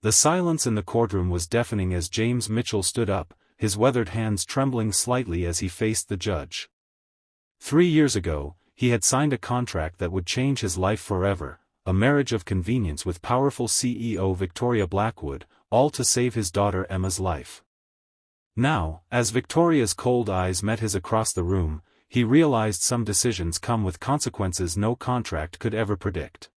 The silence in the courtroom was deafening as James Mitchell stood up, his weathered hands trembling slightly as he faced the judge. 3 years ago, he had signed a contract that would change his life forever, a marriage of convenience with powerful CEO Victoria Blackwood, all to save his daughter Emma's life. Now, as Victoria's cold eyes met his across the room, he realized some decisions come with consequences no contract could ever predict.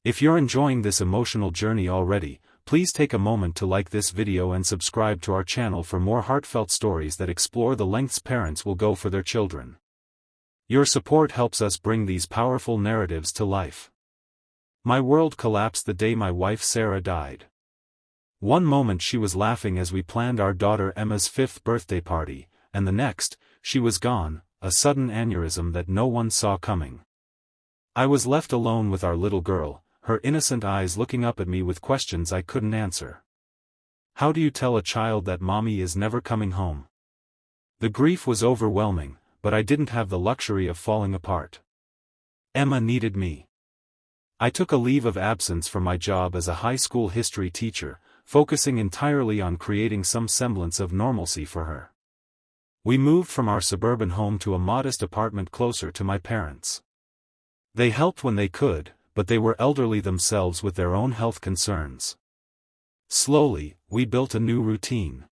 If you're enjoying this emotional journey already, please take a moment to like this video and subscribe to our channel for more heartfelt stories that explore the lengths parents will go for their children. Your support helps us bring these powerful narratives to life. My world collapsed the day my wife Sarah died. One moment she was laughing as we planned our daughter Emma's 5th birthday party, and the next, she was gone, a sudden aneurysm that no one saw coming. I was left alone with our little girl, her innocent eyes looking up at me with questions I couldn't answer. How do you tell a child that mommy is never coming home? The grief was overwhelming, but I didn't have the luxury of falling apart. Emma needed me. I took a leave of absence from my job as a high school history teacher, focusing entirely on creating some semblance of normalcy for her. We moved from our suburban home to a modest apartment closer to my parents. They helped when they could, but they were elderly themselves with their own health concerns. Slowly, we built a new routine.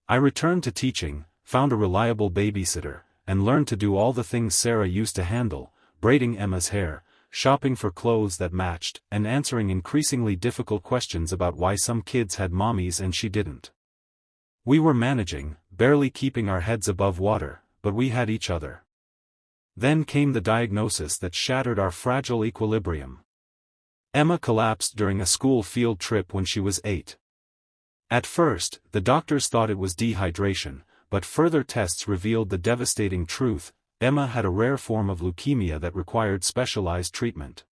I returned to teaching, found a reliable babysitter, and learned to do all the things Sarah used to handle, braiding Emma's hair, shopping for clothes that matched, and answering increasingly difficult questions about why some kids had mommies and she didn't. We were managing, barely keeping our heads above water, but we had each other. Then came the diagnosis that shattered our fragile equilibrium. Emma collapsed during a school field trip when she was 8. At first, the doctors thought it was dehydration, but further tests revealed the devastating truth: Emma had a rare form of leukemia that required specialized treatment.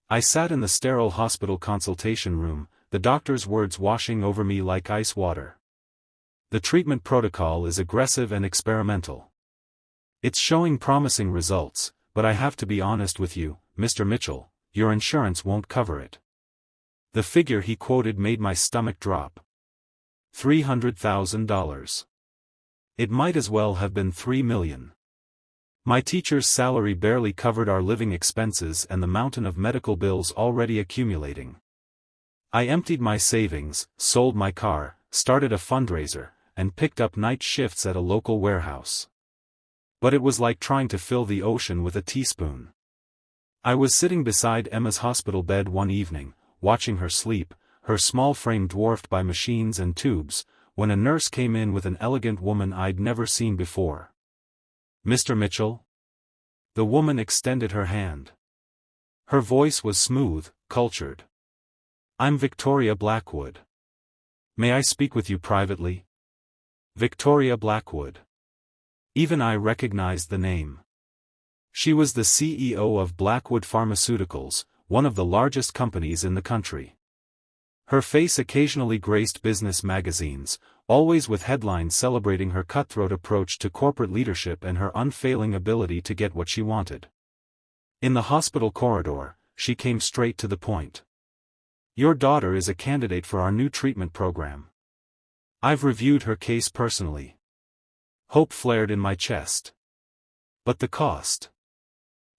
I sat in the sterile hospital consultation room, the doctor's words washing over me like ice water. The treatment protocol is aggressive and experimental. It's showing promising results, but I have to be honest with you, Mr. Mitchell, your insurance won't cover it. The figure he quoted made my stomach drop. $300,000. It might as well have been $3 million. My teacher's salary barely covered our living expenses and the mountain of medical bills already accumulating. I emptied my savings, sold my car, started a fundraiser, and picked up night shifts at a local warehouse. But it was like trying to fill the ocean with a teaspoon. I was sitting beside Emma's hospital bed one evening, watching her sleep, her small frame dwarfed by machines and tubes, when a nurse came in with an elegant woman I'd never seen before. Mr. Mitchell? The woman extended her hand. Her voice was smooth, cultured. I'm Victoria Blackwood. May I speak with you privately? Victoria Blackwood. Even I recognized the name. She was the CEO of Blackwood Pharmaceuticals, one of the largest companies in the country. Her face occasionally graced business magazines, always with headlines celebrating her cutthroat approach to corporate leadership and her unfailing ability to get what she wanted. In the hospital corridor, she came straight to the point. Your daughter is a candidate for our new treatment program. I've reviewed her case personally. Hope flared in my chest. But the cost?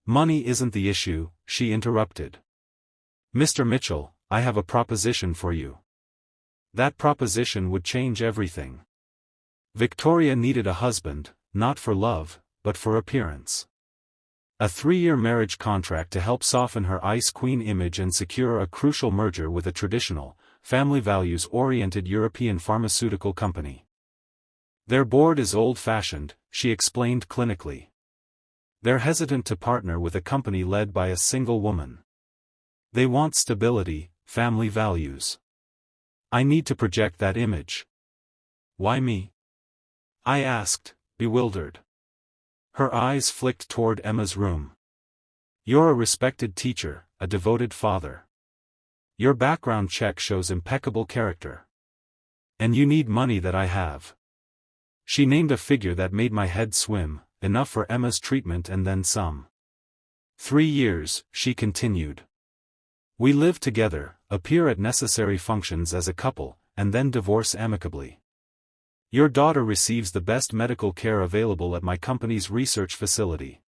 Money isn't the issue, she interrupted. Mr. Mitchell, I have a proposition for you. That proposition would change everything. Victoria needed a husband, not for love, but for appearance. A 3-year marriage contract to help soften her Ice Queen image and secure a crucial merger with a traditional, family values-oriented European pharmaceutical company. Their board is old-fashioned, she explained clinically. They're hesitant to partner with a company led by a single woman. They want stability, family values. I need to project that image. Why me? I asked, bewildered. Her eyes flicked toward Emma's room. You're a respected teacher, a devoted father. Your background check shows impeccable character. And you need money that I have. She named a figure that made my head swim, enough for Emma's treatment and then some. 3 years, she continued. We lived together, appear at necessary functions as a couple, and then divorce amicably. Your daughter receives the best medical care available at my company's research facility.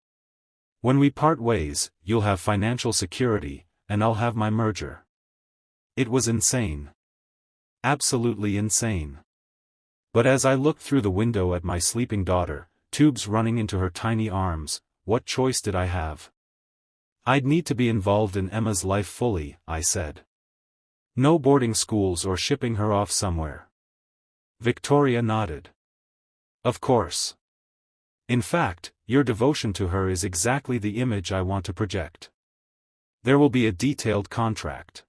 When we part ways, you'll have financial security, and I'll have my merger." It was insane. Absolutely insane. But as I looked through the window at my sleeping daughter, tubes running into her tiny arms, what choice did I have? "I'd need to be involved in Emma's life fully," I said. "No boarding schools or shipping her off somewhere." Victoria nodded. "Of course. In fact, your devotion to her is exactly the image I want to project. There will be a detailed contract.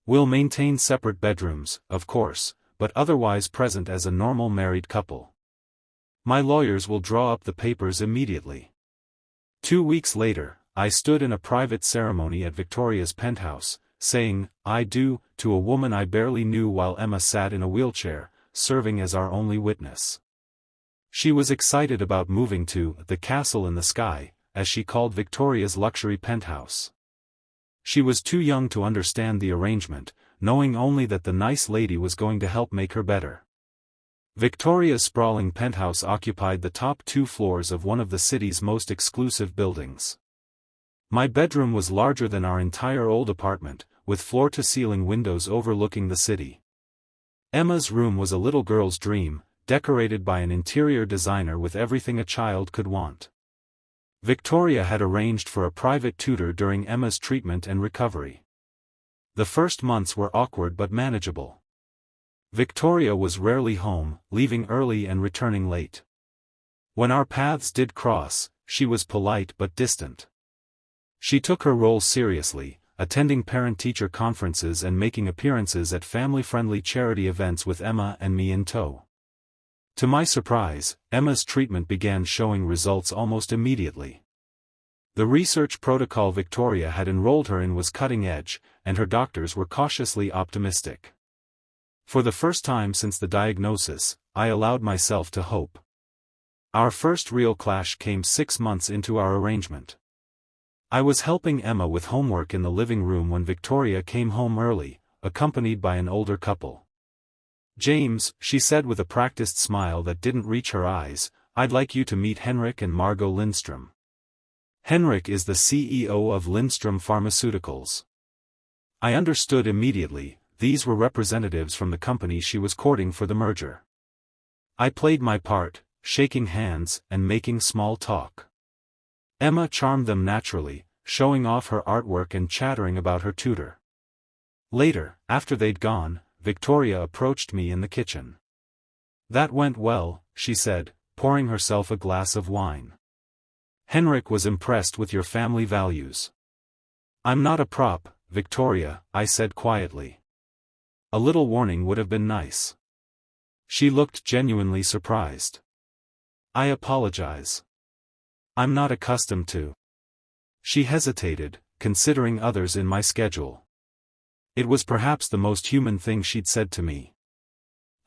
We'll maintain separate bedrooms, of course, but otherwise present as a normal married couple. My lawyers will draw up the papers immediately." 2 weeks later, I stood in a private ceremony at Victoria's penthouse, saying, "I do," to a woman I barely knew while Emma sat in a wheelchair, serving as our only witness. She was excited about moving to the castle in the sky, as she called Victoria's luxury penthouse. She was too young to understand the arrangement, knowing only that the nice lady was going to help make her better. Victoria's sprawling penthouse occupied the top 2 floors of one of the city's most exclusive buildings. My bedroom was larger than our entire old apartment, with floor-to-ceiling windows overlooking the city. Emma's room was a little girl's dream, decorated by an interior designer with everything a child could want. Victoria had arranged for a private tutor during Emma's treatment and recovery. The first months were awkward but manageable. Victoria was rarely home, leaving early and returning late. When our paths did cross, she was polite but distant. She took her role seriously, attending parent-teacher conferences and making appearances at family-friendly charity events with Emma and me in tow. To my surprise, Emma's treatment began showing results almost immediately. The research protocol Victoria had enrolled her in was cutting-edge, and her doctors were cautiously optimistic. For the first time since the diagnosis, I allowed myself to hope. Our first real clash came 6 months into our arrangement. I was helping Emma with homework in the living room when Victoria came home early, accompanied by an older couple. "James," she said with a practiced smile that didn't reach her eyes, "I'd like you to meet Henrik and Margot Lindstrom. Henrik is the CEO of Lindstrom Pharmaceuticals." I understood immediately, these were representatives from the company she was courting for the merger. I played my part, shaking hands and making small talk. Emma charmed them naturally, showing off her artwork and chattering about her tutor. Later, after they'd gone, Victoria approached me in the kitchen. "That went well," she said, pouring herself a glass of wine. "Henrik was impressed with your family values." "I'm not a prop, Victoria," I said quietly. "A little warning would have been nice." She looked genuinely surprised. "I apologize. I'm not accustomed to." She hesitated, considering others in my schedule. It was perhaps the most human thing she'd said to me.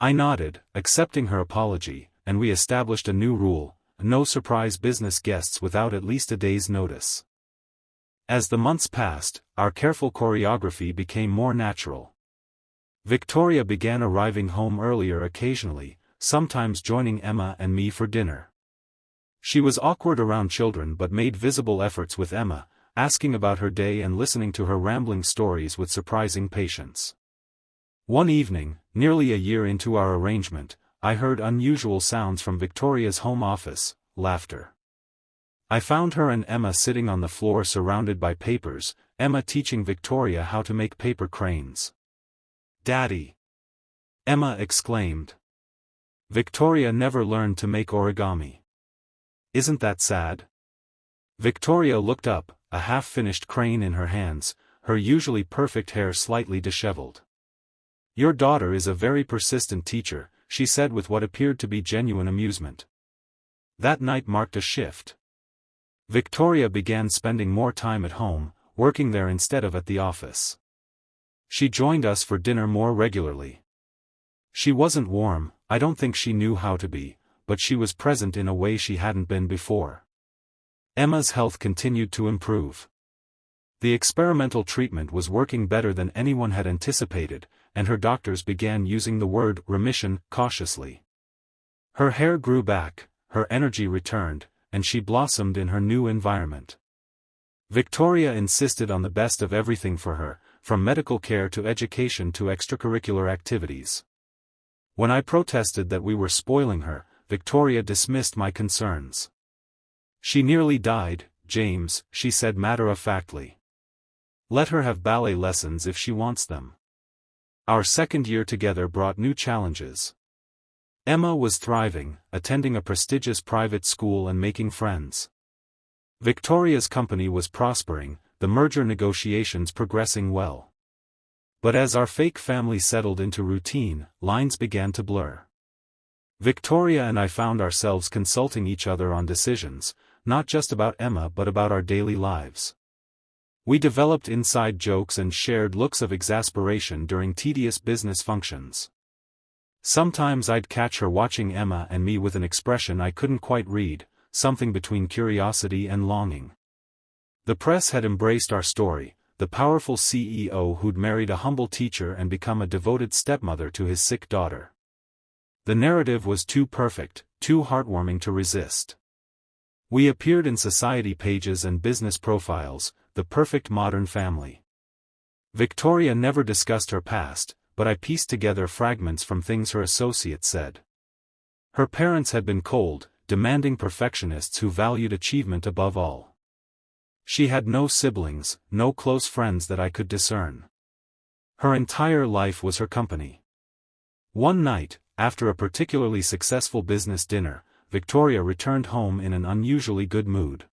I nodded, accepting her apology, and we established a new rule: no surprise business guests without at least a day's notice. As the months passed, our careful choreography became more natural. Victoria began arriving home earlier occasionally, sometimes joining Emma and me for dinner. She was awkward around children but made visible efforts with Emma, asking about her day and listening to her rambling stories with surprising patience. One evening, nearly a year into our arrangement, I heard unusual sounds from Victoria's home office: laughter. I found her and Emma sitting on the floor surrounded by papers, Emma teaching Victoria how to make paper cranes. "Daddy!" Emma exclaimed. "Victoria never learned to make origami. Isn't that sad?" Victoria looked up, a half-finished crane in her hands, her usually perfect hair slightly disheveled. "Your daughter is a very persistent teacher," she said with what appeared to be genuine amusement. That night marked a shift. Victoria began spending more time at home, working there instead of at the office. She joined us for dinner more regularly. She wasn't warm, I don't think she knew how to be, but she was present in a way she hadn't been before. Emma's health continued to improve. The experimental treatment was working better than anyone had anticipated, and her doctors began using the word remission cautiously. Her hair grew back, her energy returned, and she blossomed in her new environment. Victoria insisted on the best of everything for her, from medical care to education to extracurricular activities. When I protested that we were spoiling her, Victoria dismissed my concerns. "She nearly died, James," she said matter-of-factly. "Let her have ballet lessons if she wants them." Our second year together brought new challenges. Emma was thriving, attending a prestigious private school and making friends. Victoria's company was prospering, the merger negotiations progressing well. But as our fake family settled into routine, lines began to blur. Victoria and I found ourselves consulting each other on decisions, not just about Emma but about our daily lives. We developed inside jokes and shared looks of exasperation during tedious business functions. Sometimes I'd catch her watching Emma and me with an expression I couldn't quite read, something between curiosity and longing. The press had embraced our story, the powerful CEO who'd married a humble teacher and become a devoted stepmother to his sick daughter. The narrative was too perfect, too heartwarming to resist. We appeared in society pages and business profiles, the perfect modern family. Victoria never discussed her past, but I pieced together fragments from things her associates said. Her parents had been cold, demanding perfectionists who valued achievement above all. She had no siblings, no close friends that I could discern. Her entire life was her company. One night, after a particularly successful business dinner, Victoria returned home in an unusually good mood.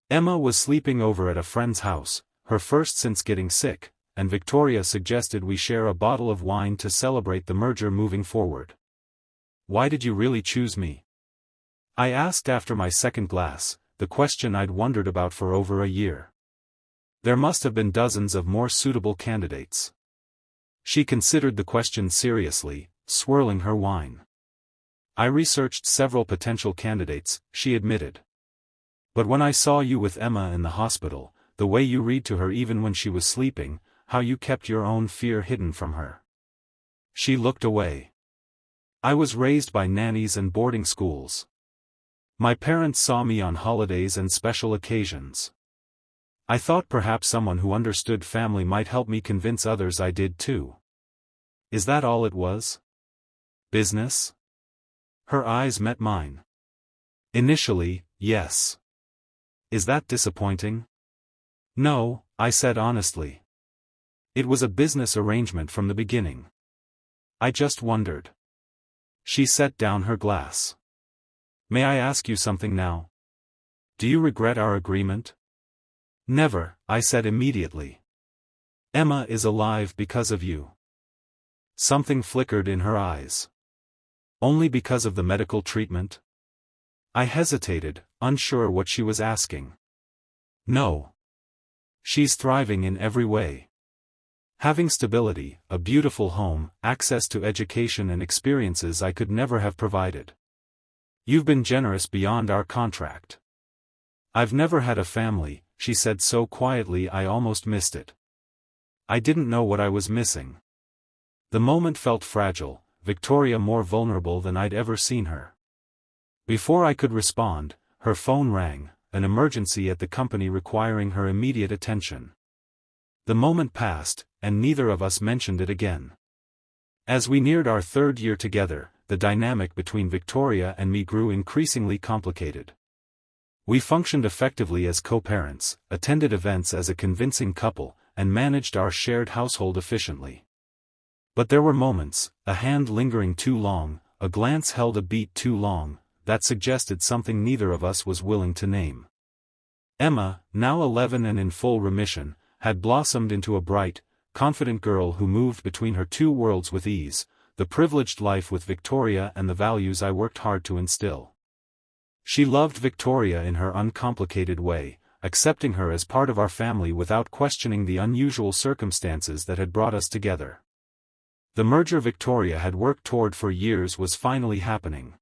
Emma was sleeping over at a friend's house, her first since getting sick, and Victoria suggested we share a bottle of wine to celebrate the merger moving forward. "Why did you really choose me?" I asked after my second glass, the question I'd wondered about for over a year. There must have been dozens of more suitable candidates. She considered the question seriously, swirling her wine. "I researched several potential candidates," she admitted. "But when I saw you with Emma in the hospital, the way you read to her even when she was sleeping, how you kept your own fear hidden from her." She looked away. "I was raised by nannies and boarding schools. My parents saw me on holidays and special occasions. I thought perhaps someone who understood family might help me convince others I did too." "Is that all it was? Business?" Her eyes met mine. "Initially, yes." "Is that disappointing?" "No," I said honestly. "It was a business arrangement from the beginning. I just wondered." She set down her glass. "May I ask you something now? Do you regret our agreement?" "Never," I said immediately. "Emma is alive because of you." Something flickered in her eyes. "Only because of the medical treatment?" I hesitated, unsure what she was asking. "No. She's thriving in every way. Having stability, a beautiful home, access to education and experiences I could never have provided. You've been generous beyond our contract." "I've never had a family," she said so quietly I almost missed it. I didn't know what I was missing. The moment felt fragile, Victoria more vulnerable than I'd ever seen her. Before I could respond, her phone rang, an emergency at the company requiring her immediate attention. The moment passed, and neither of us mentioned it again. As we neared our third year together, the dynamic between Victoria and me grew increasingly complicated. We functioned effectively as co-parents, attended events as a convincing couple, and managed our shared household efficiently. But there were moments, a hand lingering too long, a glance held a beat too long, that suggested something neither of us was willing to name. Emma, now 11 and in full remission, had blossomed into a bright, confident girl who moved between her two worlds with ease, the privileged life with Victoria and the values I worked hard to instill. She loved Victoria in her uncomplicated way, accepting her as part of our family without questioning the unusual circumstances that had brought us together. The merger Victoria had worked toward for years was finally happening.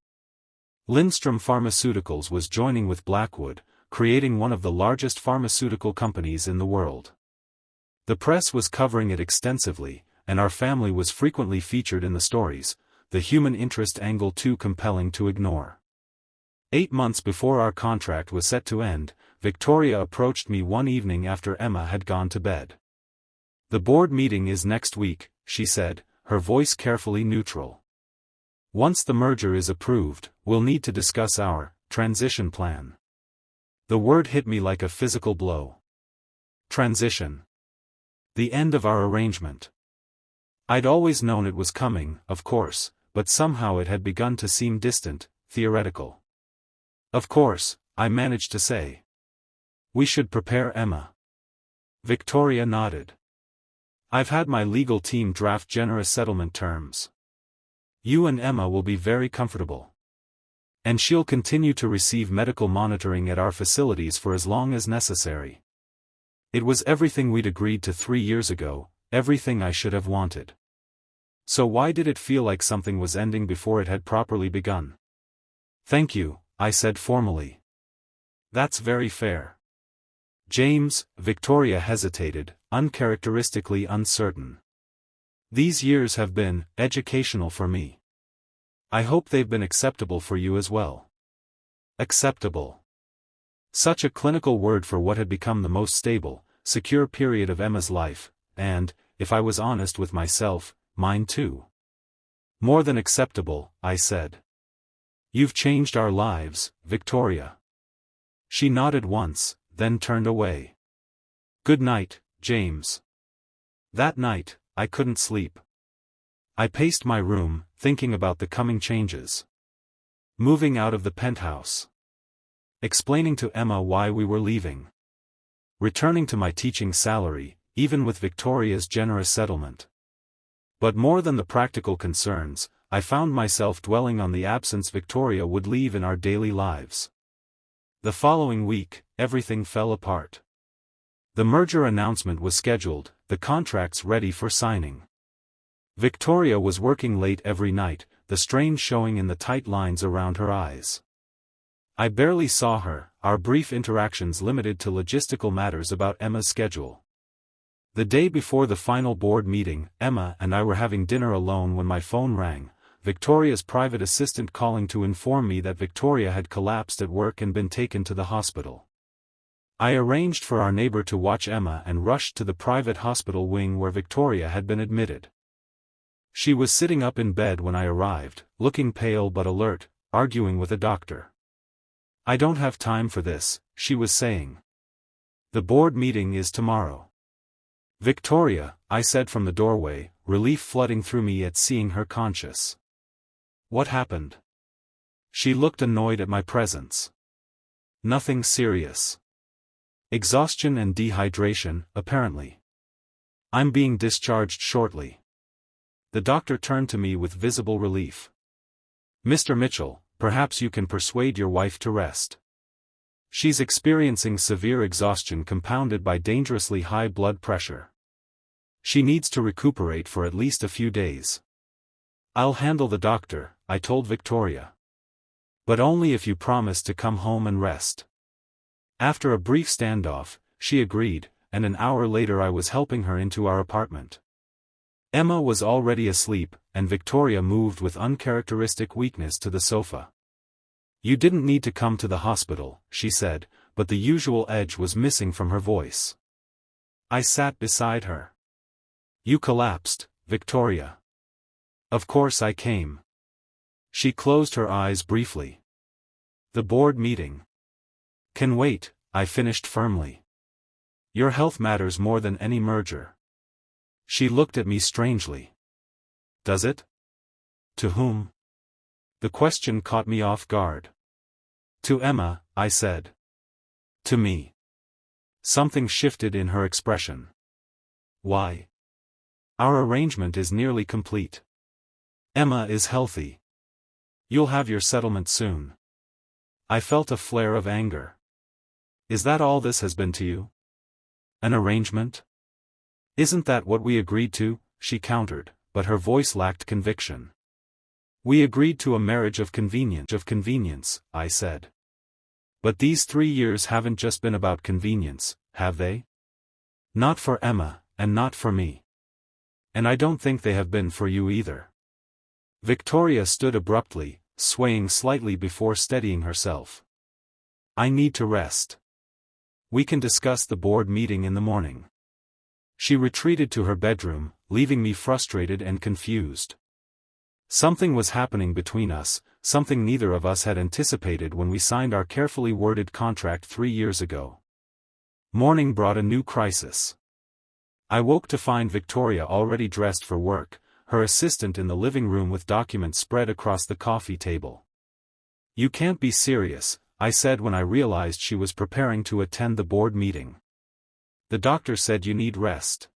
Lindstrom Pharmaceuticals was joining with Blackwood, creating one of the largest pharmaceutical companies in the world. The press was covering it extensively, and our family was frequently featured in the stories, the human interest angle too compelling to ignore. 8 months before our contract was set to end, Victoria approached me one evening after Emma had gone to bed. "The board meeting is next week," she said, her voice carefully neutral. "Once the merger is approved, we'll need to discuss our transition plan." The word hit me like a physical blow. Transition. The end of our arrangement. I'd always known it was coming, of course, but somehow it had begun to seem distant, theoretical. "Of course," I managed to say. "We should prepare Emma." Victoria nodded. "I've had my legal team draft generous settlement terms. You and Emma will be very comfortable. And she'll continue to receive medical monitoring at our facilities for as long as necessary." It was everything we'd agreed to 3 years ago, everything I should have wanted. So why did it feel like something was ending before it had properly begun? "Thank you," I said formally. "That's very fair." "James," Victoria hesitated, uncharacteristically uncertain. "These years have been educational for me. I hope they've been acceptable for you as well." Acceptable. Such a clinical word for what had become the most stable, secure period of Emma's life, and, if I was honest with myself, mine too. "More than acceptable," I said. "You've changed our lives, Victoria." She nodded once, then turned away. "Good night, James." That night, I couldn't sleep. I paced my room, thinking about the coming changes. Moving out of the penthouse. Explaining to Emma why we were leaving. Returning to my teaching salary, even with Victoria's generous settlement. But more than the practical concerns, I found myself dwelling on the absence Victoria would leave in our daily lives. The following week, everything fell apart. The merger announcement was scheduled, the contracts ready for signing. Victoria was working late every night, the strain showing in the tight lines around her eyes. I barely saw her, our brief interactions limited to logistical matters about Emma's schedule. The day before the final board meeting, Emma and I were having dinner alone when my phone rang, Victoria's private assistant calling to inform me that Victoria had collapsed at work and been taken to the hospital. I arranged for our neighbor to watch Emma and rushed to the private hospital wing where Victoria had been admitted. She was sitting up in bed when I arrived, looking pale but alert, arguing with a doctor. "I don't have time for this," she was saying. "The board meeting is tomorrow." "Victoria," I said from the doorway, relief flooding through me at seeing her conscious. "What happened?" She looked annoyed at my presence. "Nothing serious. Exhaustion and dehydration, apparently. I'm being discharged shortly." The doctor turned to me with visible relief. "Mr. Mitchell, perhaps you can persuade your wife to rest. She's experiencing severe exhaustion compounded by dangerously high blood pressure. She needs to recuperate for at least a few days." "I'll handle the doctor," I told Victoria. "But only if you promise to come home and rest." After a brief standoff, she agreed, and an hour later I was helping her into our apartment. Emma was already asleep, and Victoria moved with uncharacteristic weakness to the sofa. "You didn't need to come to the hospital," she said, but the usual edge was missing from her voice. I sat beside her. "You collapsed, Victoria." "Of course I came." She closed her eyes briefly. "The board meeting can wait," I finished firmly. "Your health matters more than any merger." She looked at me strangely. "Does it? To whom?" The question caught me off guard. "To Emma," I said. "To me." Something shifted in her expression. "Why?" "Our arrangement is nearly complete. Emma is healthy. You'll have your settlement soon." I felt a flare of anger. "Is that all this has been to you? An arrangement? Isn't that what we agreed to?" she countered, but her voice lacked conviction. "We agreed to a marriage of convenience, I said. But these 3 years haven't just been about convenience, have they? Not for Emma, and not for me. And I don't think they have been for you either. Victoria stood abruptly, swaying slightly before steadying herself. I need to rest. We can discuss the board meeting in the morning. She retreated to her bedroom, leaving me frustrated and confused. Something was happening between us, something neither of us had anticipated when we signed our carefully worded contract 3 years ago. Morning brought a new crisis. I woke to find Victoria already dressed for work, her assistant in the living room with documents spread across the coffee table. You can't be serious, I said when I realized she was preparing to attend the board meeting. The doctor said you need rest.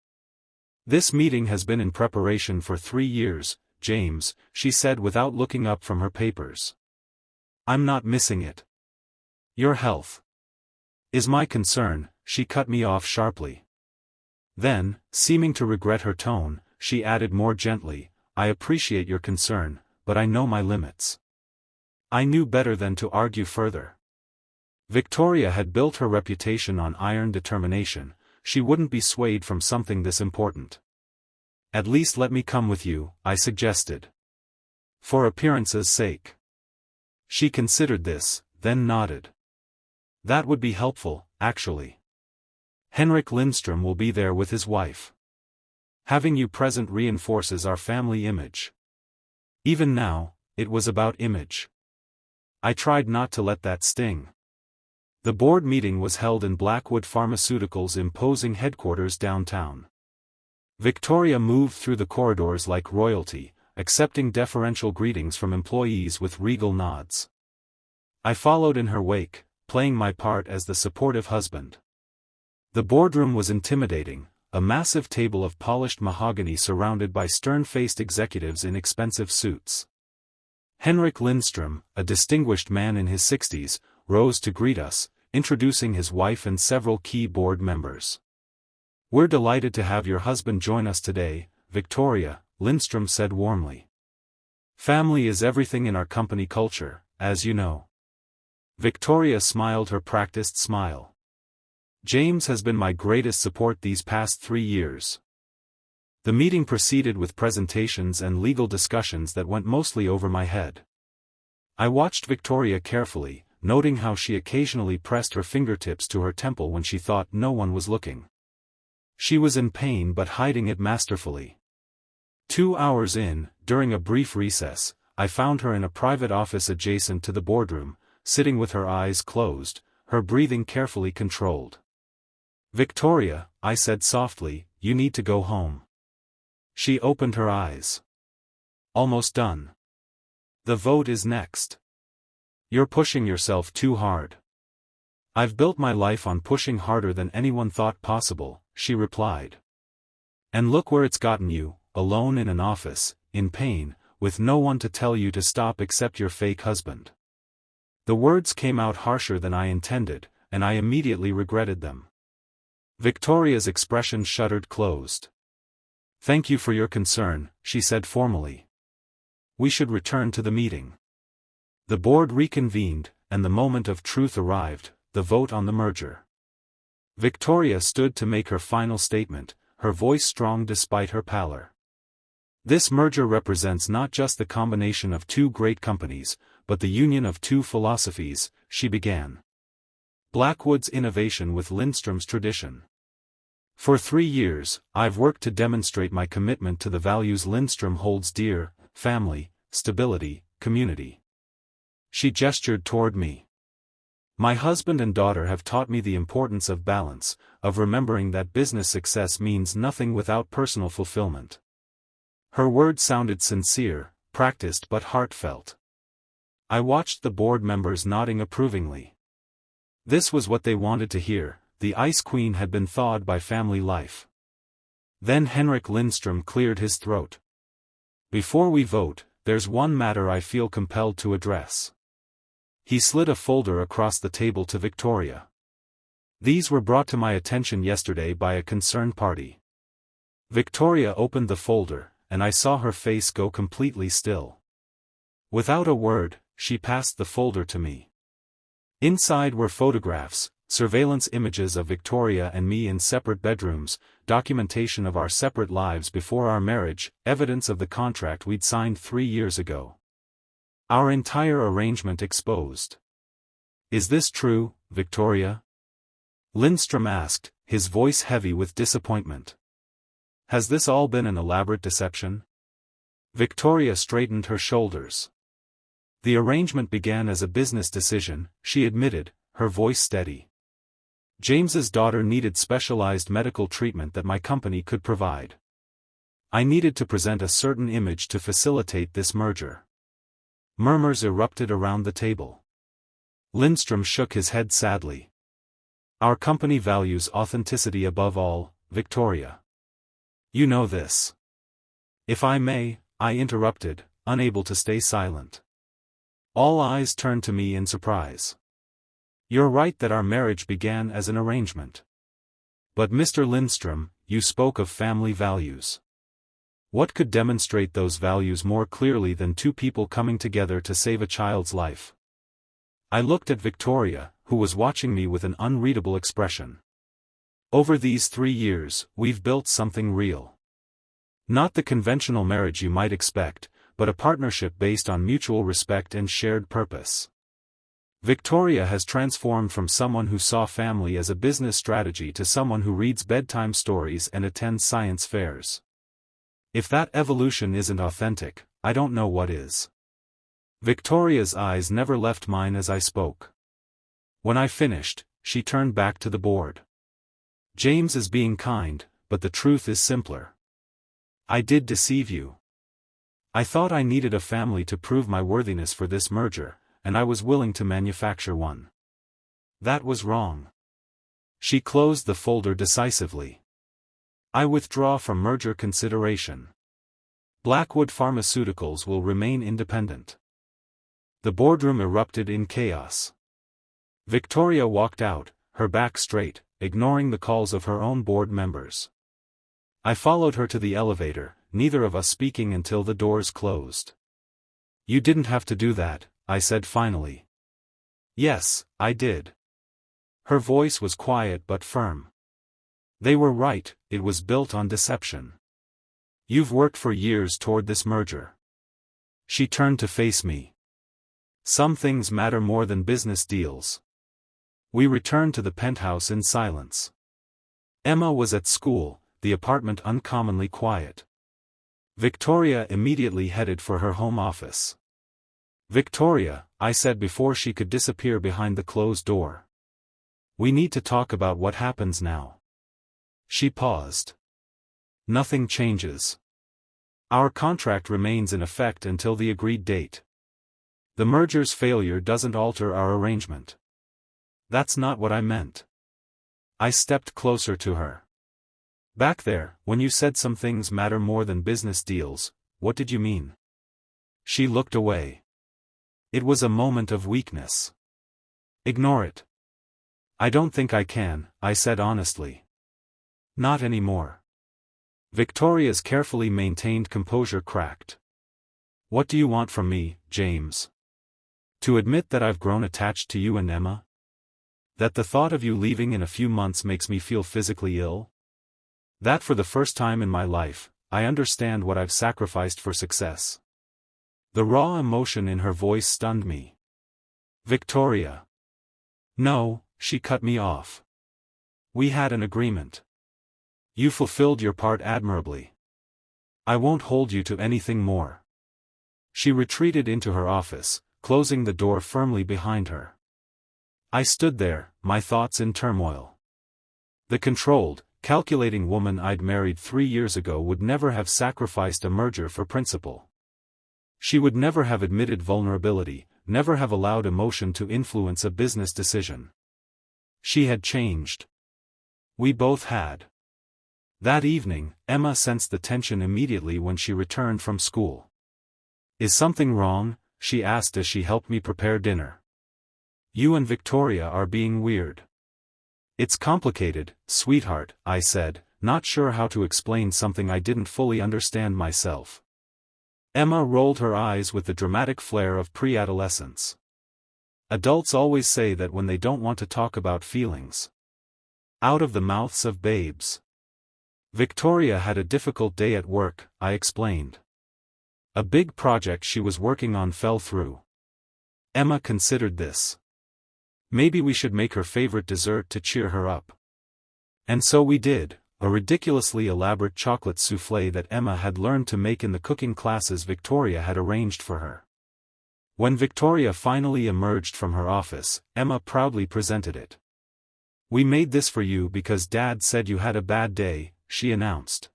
This meeting has been in preparation for 3 years, James, she said without looking up from her papers. I'm not missing it. Your health is my concern, she cut me off sharply. Then, seeming to regret her tone, she added more gently, I appreciate your concern, but I know my limits. I knew better than to argue further. Victoria had built her reputation on iron determination, she wouldn't be swayed from something this important. At least let me come with you, I suggested. For appearance's sake. She considered this, then nodded. That would be helpful, actually. Henrik Lindström will be there with his wife. Having you present reinforces our family image. Even now, it was about image. I tried not to let that sting. The board meeting was held in Blackwood Pharmaceuticals' imposing headquarters downtown. Victoria moved through the corridors like royalty, accepting deferential greetings from employees with regal nods. I followed in her wake, playing my part as the supportive husband. The boardroom was intimidating, a massive table of polished mahogany surrounded by stern-faced executives in expensive suits. Henrik Lindström, a distinguished man in his 60s, rose to greet us, introducing his wife and several key board members. We're delighted to have your husband join us today, Victoria, Lindström said warmly. Family is everything in our company culture, as you know. Victoria smiled her practiced smile. James has been my greatest support these past 3 years. The meeting proceeded with presentations and legal discussions that went mostly over my head. I watched Victoria carefully, noting how she occasionally pressed her fingertips to her temple when she thought no one was looking. She was in pain but hiding it masterfully. 2 hours in, during a brief recess, I found her in a private office adjacent to the boardroom, sitting with her eyes closed, her breathing carefully controlled. Victoria, I said softly, you need to go home. She opened her eyes. Almost done. The vote is next. You're pushing yourself too hard. I've built my life on pushing harder than anyone thought possible, she replied. And look where it's gotten you, alone in an office, in pain, with no one to tell you to stop except your fake husband. The words came out harsher than I intended, and I immediately regretted them. Victoria's expression shuddered closed. Thank you for your concern, she said formally. We should return to the meeting. The board reconvened, and the moment of truth arrived, the vote on the merger. Victoria stood to make her final statement, her voice strong despite her pallor. This merger represents not just the combination of 2 great companies, but the union of 2 philosophies, she began. Blackwood's innovation with Lindström's tradition. For 3 years, I've worked to demonstrate my commitment to the values Lindström holds dear: family, stability, community. She gestured toward me. My husband and daughter have taught me the importance of balance, of remembering that business success means nothing without personal fulfillment. Her words sounded sincere, practiced but heartfelt. I watched the board members nodding approvingly. This was what they wanted to hear. The Ice Queen had been thawed by family life. Then Henrik Lindström cleared his throat. Before we vote, there's one matter I feel compelled to address. He slid a folder across the table to Victoria. These were brought to my attention yesterday by a concerned party. Victoria opened the folder, and I saw her face go completely still. Without a word, she passed the folder to me. Inside were photographs, surveillance images of Victoria and me in separate bedrooms, documentation of our separate lives before our marriage, evidence of the contract we'd signed 3 years ago. Our entire arrangement exposed. "Is this true, Victoria?" Lindstrom asked, his voice heavy with disappointment. "Has this all been an elaborate deception?" Victoria straightened her shoulders. "The arrangement began as a business decision," she admitted, her voice steady. "James's daughter needed specialized medical treatment that my company could provide. I needed to present a certain image to facilitate this merger." Murmurs erupted around the table. Lindstrom shook his head sadly. "Our company values authenticity above all, Victoria. You know this." "If I may," I interrupted, unable to stay silent. All eyes turned to me in surprise. "You're right that our marriage began as an arrangement. But Mr. Lindstrom, you spoke of family values. What could demonstrate those values more clearly than two people coming together to save a child's life?" I looked at Victoria, who was watching me with an unreadable expression. "Over these 3 years, we've built something real. Not the conventional marriage you might expect, but a partnership based on mutual respect and shared purpose. Victoria has transformed from someone who saw family as a business strategy to someone who reads bedtime stories and attends science fairs. If that evolution isn't authentic, I don't know what is." Victoria's eyes never left mine as I spoke. When I finished, she turned back to the board. "James is being kind, but the truth is simpler. I did deceive you. I thought I needed a family to prove my worthiness for this merger, and I was willing to manufacture one. That was wrong." She closed the folder decisively. "I withdraw from merger consideration. Blackwood Pharmaceuticals will remain independent." The boardroom erupted in chaos. Victoria walked out, her back straight, ignoring the calls of her own board members. I followed her to the elevator, neither of us speaking until the doors closed. "You didn't have to do that," I said finally. "Yes, I did." Her voice was quiet but firm. "They were right, it was built on deception. You've worked for years toward this merger." She turned to face me. "Some things matter more than business deals." We returned to the penthouse in silence. Emma was at school, the apartment uncommonly quiet. Victoria immediately headed for her home office. "Victoria," I said before she could disappear behind the closed door. "We need to talk about what happens now." She paused. "Nothing changes. Our contract remains in effect until the agreed date. The merger's failure doesn't alter our arrangement." "That's not what I meant." I stepped closer to her. "Back there, when you said some things matter more than business deals, what did you mean?" She looked away. It was a moment of weakness. "Ignore it." "I don't think I can," I said honestly. "Not anymore." Victoria's carefully maintained composure cracked. "What do you want from me, James? To admit that I've grown attached to you and Emma? That the thought of you leaving in a few months makes me feel physically ill? That for the first time in my life, I understand what I've sacrificed for success?" The raw emotion in her voice stunned me. "Victoria." "No," she cut me off. "We had an agreement. You fulfilled your part admirably. I won't hold you to anything more." She retreated into her office, closing the door firmly behind her. I stood there, my thoughts in turmoil. The controlled, calculating woman I'd married 3 years ago would never have sacrificed a merger for principle. She would never have admitted vulnerability, never have allowed emotion to influence a business decision. She had changed. We both had. That evening, Emma sensed the tension immediately when she returned from school. "Is something wrong?" she asked as she helped me prepare dinner. "You and Victoria are being weird." "It's complicated, sweetheart," I said, not sure how to explain something I didn't fully understand myself. Emma rolled her eyes with the dramatic flair of pre-adolescence. Adults always say that when they don't want to talk about feelings. Out of the mouths of babes. Victoria had a difficult day at work, I explained. A big project she was working on fell through. Emma considered this. Maybe we should make her favorite dessert to cheer her up. And so we did, a ridiculously elaborate chocolate soufflé that Emma had learned to make in the cooking classes Victoria had arranged for her. When Victoria finally emerged from her office, Emma proudly presented it. "We made this for you because Dad said you had a bad day," she announced.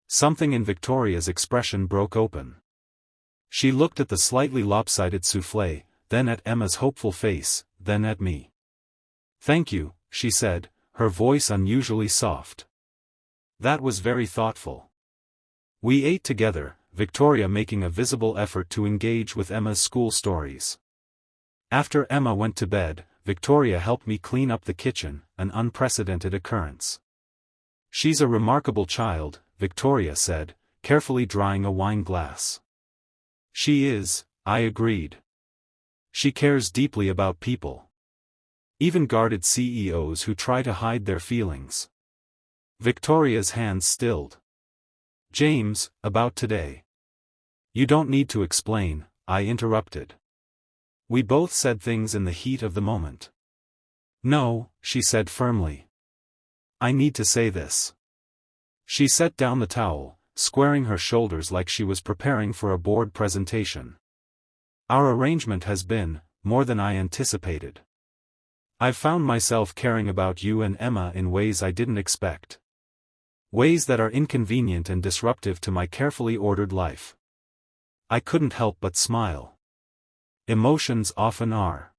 Something in Victoria's expression broke open. She looked at the slightly lopsided soufflé, then at Emma's hopeful face, then at me. "Thank you," she said, her voice unusually soft. "That was very thoughtful." We ate together, Victoria making a visible effort to engage with Emma's school stories. After Emma went to bed, Victoria helped me clean up the kitchen, an unprecedented occurrence. "She's a remarkable child," Victoria said, carefully drying a wine glass. "She is," I agreed. "She cares deeply about people. Even guarded CEOs who try to hide their feelings." Victoria's hands stilled. "James, about today." "You don't need to explain," I interrupted. We both said things in the heat of the moment. "No," she said firmly. "I need to say this." She set down the towel, squaring her shoulders like she was preparing for a board presentation. "Our arrangement has been more than I anticipated. I've found myself caring about you and Emma in ways I didn't expect. Ways that are inconvenient and disruptive to my carefully ordered life." I couldn't help but smile. Emotions often are.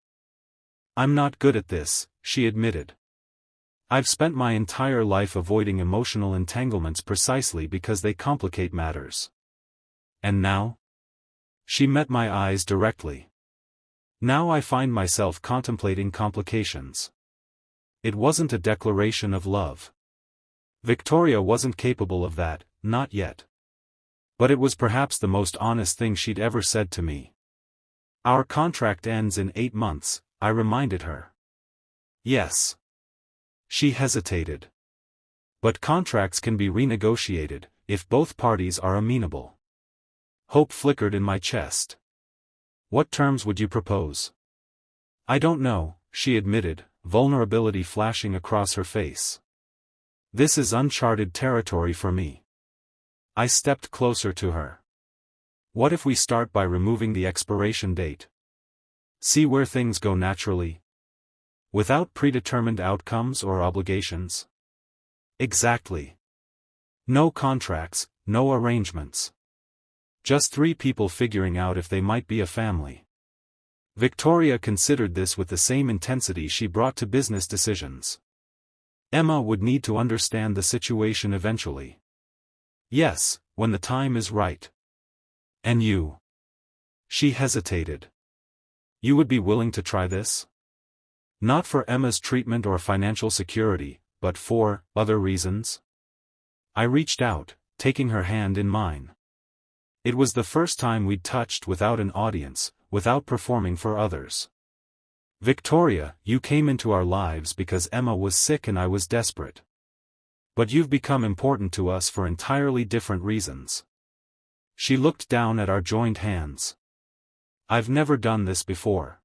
"I'm not good at this," she admitted. "I've spent my entire life avoiding emotional entanglements precisely because they complicate matters. And now?" She met my eyes directly. "Now I find myself contemplating complications." It wasn't a declaration of love. Victoria wasn't capable of that, not yet. But it was perhaps the most honest thing she'd ever said to me. "Our contract ends in 8 months, I reminded her. "Yes." She hesitated. "But contracts can be renegotiated, if both parties are amenable." Hope flickered in my chest. "What terms would you propose?" "I don't know," she admitted, vulnerability flashing across her face. "This is uncharted territory for me." I stepped closer to her. "What if we start by removing the expiration date? See where things go naturally? Without predetermined outcomes or obligations?" "Exactly. No contracts, no arrangements. Just 3 people figuring out if they might be a family." Victoria considered this with the same intensity she brought to business decisions. "Emma would need to understand the situation eventually." "Yes, when the time is right." "And you?" She hesitated. "You would be willing to try this?" "Not for Emma's treatment or financial security, but for other reasons?" I reached out, taking her hand in mine. It was the first time we'd touched without an audience, without performing for others. "Victoria, you came into our lives because Emma was sick and I was desperate. But you've become important to us for entirely different reasons." She looked down at our joined hands. "I've never done this before."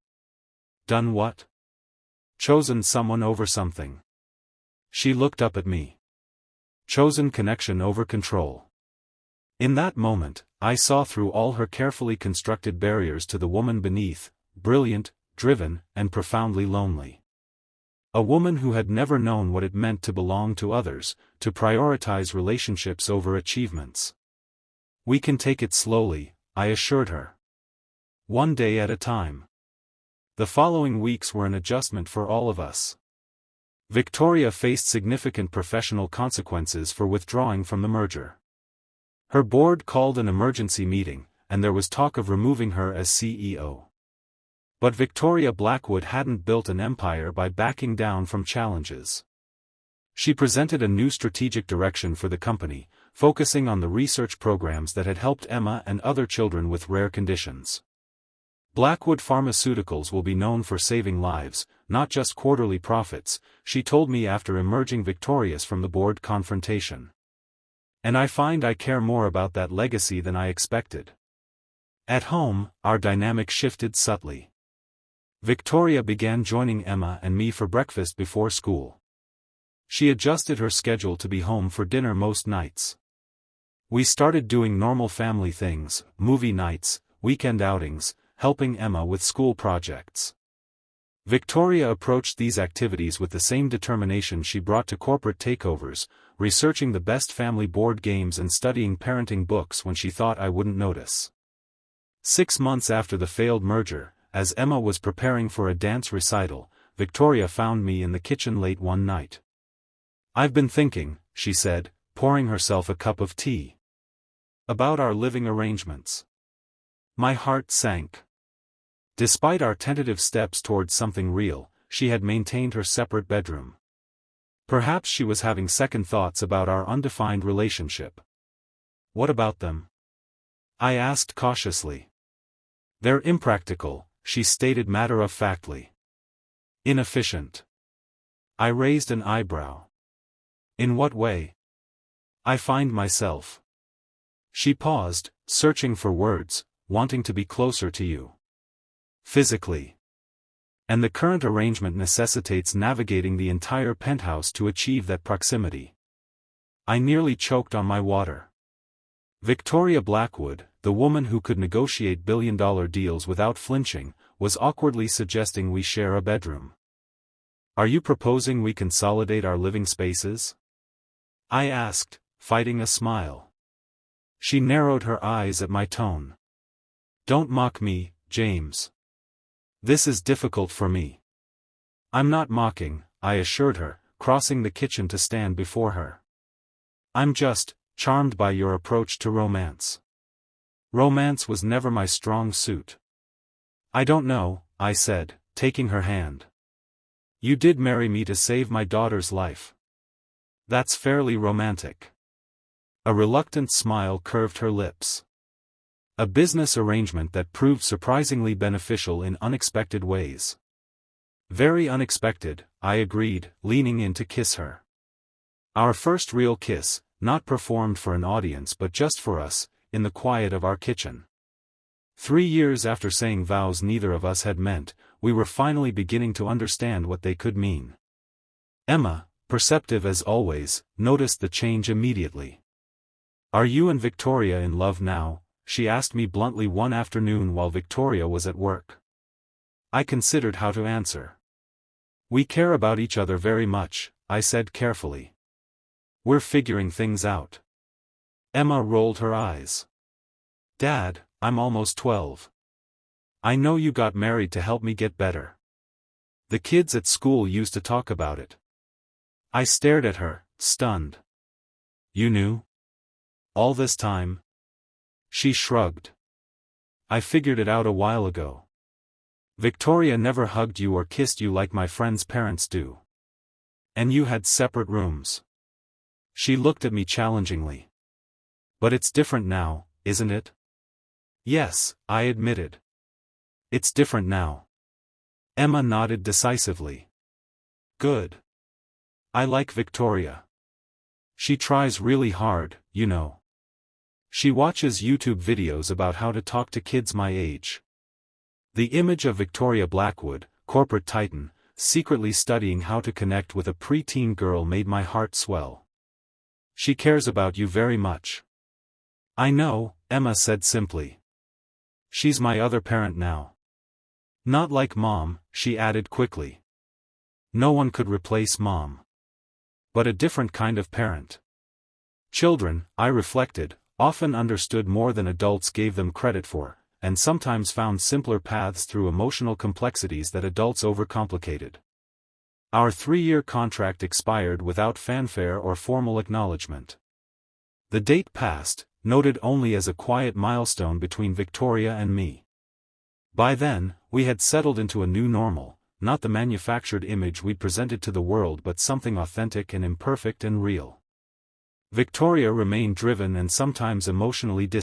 "Done what?" "Chosen someone over something." She looked up at me. "Chosen connection over control." In that moment, I saw through all her carefully constructed barriers to the woman beneath, brilliant, driven, and profoundly lonely. A woman who had never known what it meant to belong to others, to prioritize relationships over achievements. "We can take it slowly," I assured her. "One day at a time." The following weeks were an adjustment for all of us. Victoria faced significant professional consequences for withdrawing from the merger. Her board called an emergency meeting, and there was talk of removing her as CEO. But Victoria Blackwood hadn't built an empire by backing down from challenges. She presented a new strategic direction for the company, focusing on the research programs that had helped Emma and other children with rare conditions. Blackwood Pharmaceuticals will be known for saving lives, not just quarterly profits, she told me after emerging victorious from the board confrontation. And I find I care more about that legacy than I expected. At home, our dynamic shifted subtly. Victoria began joining Emma and me for breakfast before school. She adjusted her schedule to be home for dinner most nights. We started doing normal family things, movie nights, weekend outings, helping Emma with school projects. Victoria approached these activities with the same determination she brought to corporate takeovers, researching the best family board games and studying parenting books when she thought I wouldn't notice. 6 months after the failed merger, as Emma was preparing for a dance recital, Victoria found me in the kitchen late one night. "I've been thinking," she said, pouring herself a cup of tea, "about our living arrangements." My heart sank. Despite our tentative steps towards something real, she had maintained her separate bedroom. Perhaps she was having second thoughts about our undefined relationship. "What about them?" I asked cautiously. "They're impractical," she stated matter-of-factly. "Inefficient." I raised an eyebrow. "In what way?" "I find myself." She paused, searching for words, "wanting to be closer to you. Physically. And the current arrangement necessitates navigating the entire penthouse to achieve that proximity." I nearly choked on my water. Victoria Blackwood, the woman who could negotiate billion-dollar deals without flinching, was awkwardly suggesting we share a bedroom. "Are you proposing we consolidate our living spaces?" I asked, fighting a smile. She narrowed her eyes at my tone. "Don't mock me, James. This is difficult for me." "I'm not mocking," I assured her, crossing the kitchen to stand before her. "I'm just charmed by your approach to romance." Romance was never my strong suit. "I don't know," I said, taking her hand. "You did marry me to save my daughter's life. That's fairly romantic." A reluctant smile curved her lips. "A business arrangement that proved surprisingly beneficial in unexpected ways." "Very unexpected," I agreed, leaning in to kiss her. Our first real kiss, not performed for an audience but just for us, in the quiet of our kitchen. 3 years after saying vows neither of us had meant, we were finally beginning to understand what they could mean. Emma, perceptive as always, noticed the change immediately. "Are you and Victoria in love now?" she asked me bluntly one afternoon while Victoria was at work. I considered how to answer. "We care about each other very much," I said carefully. "We're figuring things out." Emma rolled her eyes. "Dad, I'm almost 12. I know you got married to help me get better. The kids at school used to talk about it." I stared at her, stunned. "You knew? All this time?" She shrugged. "I figured it out a while ago. Victoria never hugged you or kissed you like my friends' parents do. And you had separate rooms." She looked at me challengingly. "But it's different now, isn't it?" "Yes," I admitted. "It's different now." Emma nodded decisively. "Good. I like Victoria. She tries really hard, you know. She watches YouTube videos about how to talk to kids my age." The image of Victoria Blackwood, corporate titan, secretly studying how to connect with a preteen girl made my heart swell. "She cares about you very much." "I know," Emma said simply. "She's my other parent now." "Not like Mom," she added quickly. "No one could replace Mom. But a different kind of parent." Children, I reflected, often understood more than adults gave them credit for, and sometimes found simpler paths through emotional complexities that adults overcomplicated. Our 3-year contract expired without fanfare or formal acknowledgement. The date passed, noted only as a quiet milestone between Victoria and me. By then, we had settled into a new normal, not the manufactured image we'd presented to the world but something authentic and imperfect and real. Victoria remained driven and sometimes emotionally distant.